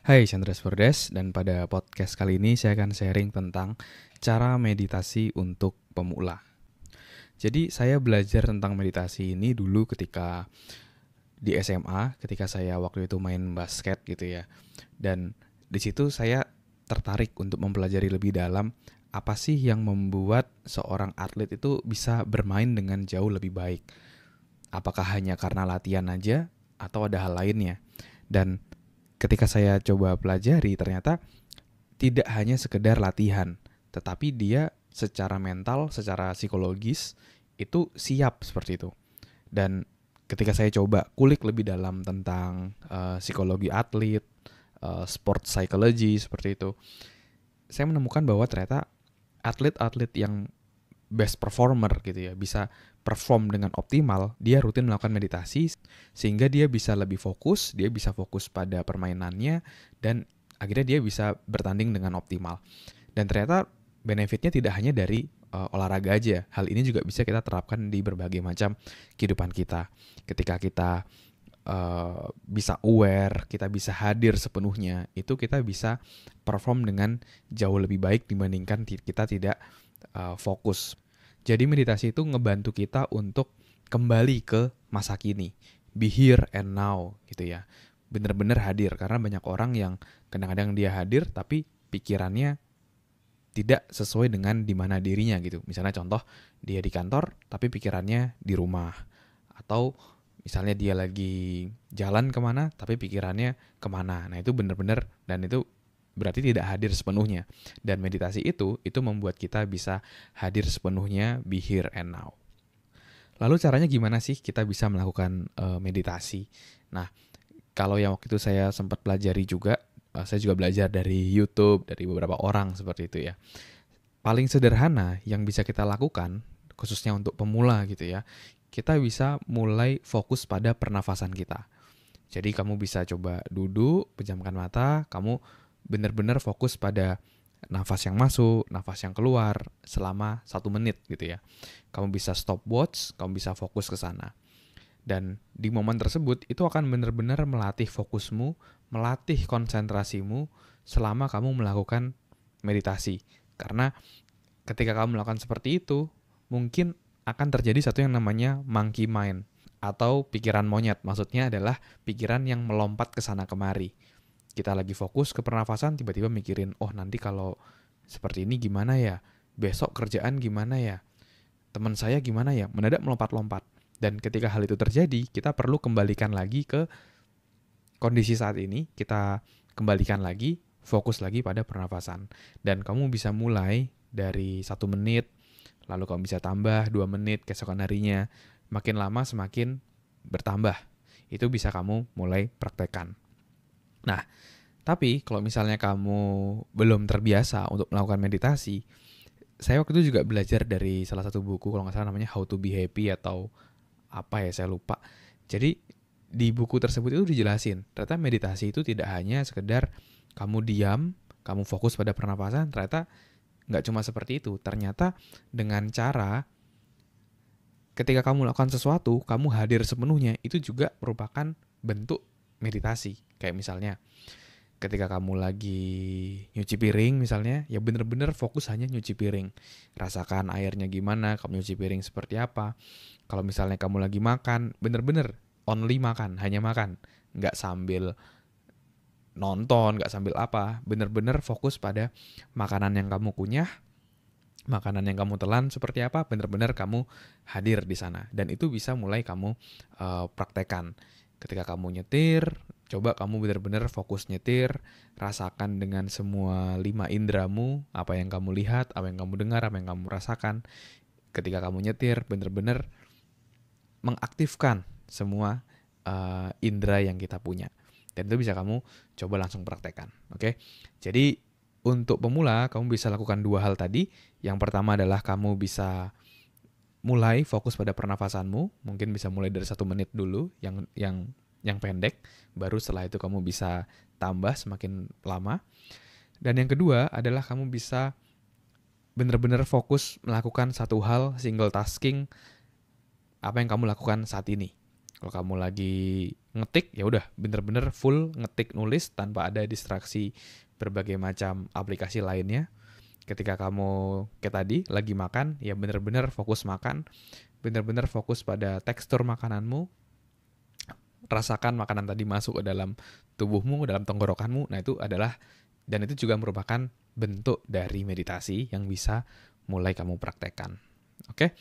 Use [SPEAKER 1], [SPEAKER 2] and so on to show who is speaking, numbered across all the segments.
[SPEAKER 1] Hai, Chandra Spurdes, dan pada podcast kali ini saya akan sharing tentang cara meditasi untuk pemula. Jadi saya belajar tentang meditasi ini dulu ketika di SMA, ketika saya waktu itu main basket gitu ya. Dan di situ saya tertarik untuk mempelajari lebih dalam apa sih yang membuat seorang atlet itu bisa bermain dengan jauh lebih baik. Apakah hanya karena latihan aja atau ada hal lainnya? Dan ketika saya coba pelajari ternyata tidak hanya sekedar latihan, tetapi dia secara mental, secara psikologis itu siap seperti itu. Dan ketika saya coba kulik lebih dalam tentang psikologi atlet, sport psychology seperti itu, saya menemukan bahwa ternyata atlet-atlet yang best performer gitu ya, bisa perform dengan optimal, dia rutin melakukan meditasi sehingga dia bisa lebih fokus, dia bisa fokus pada permainannya dan akhirnya dia bisa bertanding dengan optimal. Dan ternyata benefitnya tidak hanya dari olahraga aja. Hal ini juga bisa kita terapkan di berbagai macam kehidupan kita. Ketika kita bisa aware, kita bisa hadir sepenuhnya, itu kita bisa perform dengan jauh lebih baik dibandingkan kita tidak fokus. Jadi meditasi itu ngebantu kita untuk kembali ke masa kini. Be here and now gitu ya. Bener-bener hadir karena banyak orang yang kadang-kadang dia hadir tapi pikirannya tidak sesuai dengan di mana dirinya gitu. Misalnya contoh dia di kantor tapi pikirannya di rumah. Atau misalnya dia lagi jalan kemana tapi pikirannya kemana. Nah itu bener-bener dan itu berarti tidak hadir sepenuhnya. Dan meditasi itu membuat kita bisa hadir sepenuhnya, be here and now. Lalu caranya gimana sih kita bisa melakukan meditasi? Nah, kalau yang waktu itu saya sempat pelajari juga, saya juga belajar dari YouTube, dari beberapa orang seperti itu ya. Paling sederhana yang bisa kita lakukan, khususnya untuk pemula gitu ya, kita bisa mulai fokus pada pernafasan kita. Jadi kamu bisa coba duduk, pejamkan mata, kamu benar-benar fokus pada nafas yang masuk, nafas yang keluar selama 1 menit gitu ya. Kamu bisa stopwatch, kamu bisa fokus ke sana. Dan di momen tersebut itu akan benar-benar melatih fokusmu, melatih konsentrasimu selama kamu melakukan meditasi. Karena ketika kamu melakukan seperti itu, mungkin akan terjadi satu yang namanya monkey mind atau pikiran monyet. Maksudnya adalah pikiran yang melompat ke sana kemari. Kita lagi fokus ke pernafasan, tiba-tiba mikirin, oh nanti kalau seperti ini gimana ya? Besok kerjaan gimana ya? Teman saya gimana ya? Mendadak melompat-lompat. Dan ketika hal itu terjadi, kita perlu kembalikan lagi ke kondisi saat ini, kita kembalikan lagi, fokus lagi pada pernafasan. Dan kamu bisa mulai dari 1 menit, lalu kamu bisa tambah 2 menit keesokan harinya. Makin lama semakin bertambah. Itu bisa kamu mulai praktekkan. Nah, tapi kalau misalnya kamu belum terbiasa untuk melakukan meditasi, saya waktu itu juga belajar dari salah satu buku, kalau nggak salah namanya How to Be Happy atau apa ya, saya lupa. Jadi di buku tersebut itu dijelasin, ternyata meditasi itu tidak hanya sekedar kamu diam, kamu fokus pada pernapasan, ternyata nggak cuma seperti itu. Ternyata dengan cara ketika kamu melakukan sesuatu, kamu hadir sepenuhnya, itu juga merupakan bentuk meditasi. Kayak misalnya, ketika kamu lagi nyuci piring misalnya, ya bener-bener fokus hanya nyuci piring. Rasakan airnya gimana, kamu nyuci piring seperti apa. Kalau misalnya kamu lagi makan, bener-bener only makan, hanya makan. Nggak sambil nonton, nggak sambil apa. Bener-bener fokus pada makanan yang kamu kunyah, makanan yang kamu telan seperti apa, benar-benar kamu hadir di sana. Dan itu bisa mulai kamu praktekkan. Ketika kamu nyetir, coba kamu benar-benar fokus nyetir, rasakan dengan semua 5 indramu, apa yang kamu lihat, apa yang kamu dengar, apa yang kamu rasakan. Ketika kamu nyetir, benar-benar mengaktifkan semua indera yang kita punya. Dan itu bisa kamu coba langsung praktekkan. Oke? Jadi untuk pemula, kamu bisa lakukan 2 hal tadi. Yang pertama adalah kamu bisa mulai fokus pada pernafasanmu. Mungkin bisa mulai dari 1 menit dulu, yang pendek. Baru setelah itu kamu bisa tambah semakin lama. Dan yang kedua adalah kamu bisa benar-benar fokus melakukan satu hal, single tasking, apa yang kamu lakukan saat ini. Kalau kamu lagi ngetik, ya udah bener-bener full ngetik nulis tanpa ada distraksi berbagai macam aplikasi lainnya. Ketika kamu kayak tadi lagi makan, ya bener-bener fokus makan, bener-bener fokus pada tekstur makananmu, rasakan makanan tadi masuk ke dalam tubuhmu, dalam tenggorokanmu. Nah itu adalah, dan itu juga merupakan bentuk dari meditasi yang bisa mulai kamu praktekkan. Oke?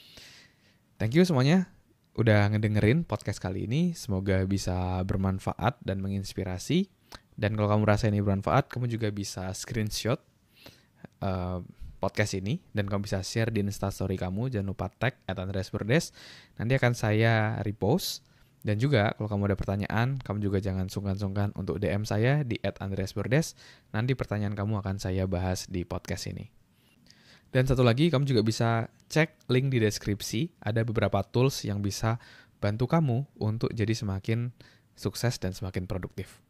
[SPEAKER 1] Thank you semuanya udah ngedengerin podcast kali ini. Semoga bisa bermanfaat dan menginspirasi. Dan kalau kamu rasa ini bermanfaat, kamu juga bisa screenshot podcast ini. Dan kamu bisa share di Instastory kamu. Jangan lupa tag @andreasberdes. Nanti akan saya repost. Dan juga kalau kamu ada pertanyaan, kamu juga jangan sungkan-sungkan untuk DM saya di @andreasberdes. Nanti pertanyaan kamu akan saya bahas di podcast ini. Dan satu lagi, kamu juga bisa cek link di deskripsi. Ada beberapa tools yang bisa bantu kamu untuk jadi semakin sukses dan semakin produktif.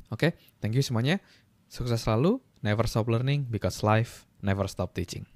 [SPEAKER 1] Oke, thank you semuanya. Sukses selalu. Never stop learning because life never stop teaching.